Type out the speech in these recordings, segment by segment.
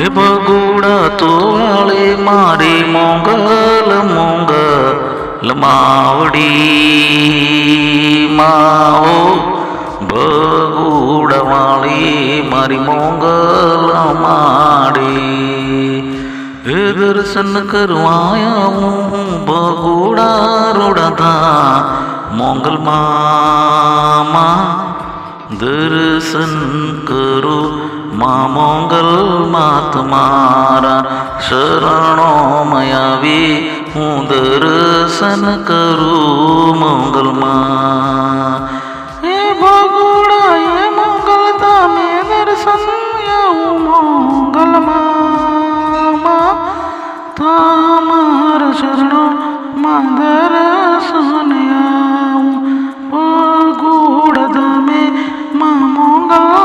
એ ભગુડા તો વાળે મારી મોગલ માવડી માઓ ભગુડા વાળી મારી મોગલ માડી એ દર્શન કરવા આવું ભગુડા રોડા મોગલ મામા દર્શન કરો મા મોગલ માત મારા શરણોમાં આવી હું દર્શન કરું મોગલમાં એ ભગુડા એ મોગલ તમે દર્શન આવું મોગલમાં તમારા શરણોમાં દર્શન આવું ભગુડા તમે મા મોગલમાં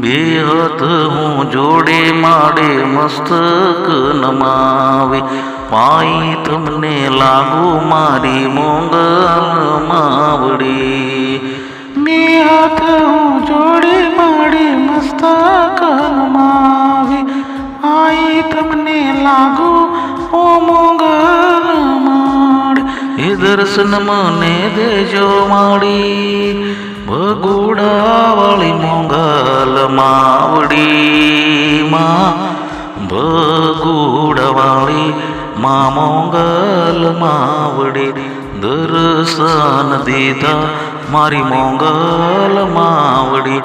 બે હાથ હું જોડે માડે મસ્તક નમાવે પાઈ તમને લાગુ મારી મોગલ માવડી બે હાથ હું જોડે માડે મસ્તક નમાવે પાઈ તમને લાગુ ઓ મોગલ માડી એ દર્શન મને દેજો માડી ભગુડા વાળી મોગલ માવડી માં ભગુડા વાળી મા મોગલ માવડી દર્શન દીધા મારી મોગલ માવડી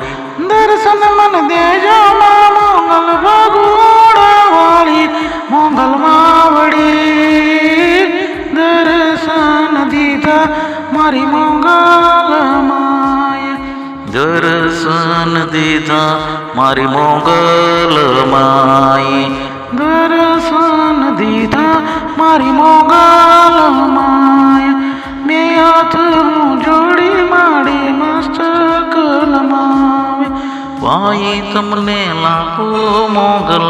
દર્શન મન દેજો મા મોગલ ભગુડા વાળી મોગલ માવડી દર્શન દીધા મારી મોગલ દર્શન દીધા મારી મોગલ માઈ દર્શન દીધા મારી મોગલ માય બે હાથ હું જોડી માડી મસ્તક નમાવે પાઈ તમને લાખો મોગલ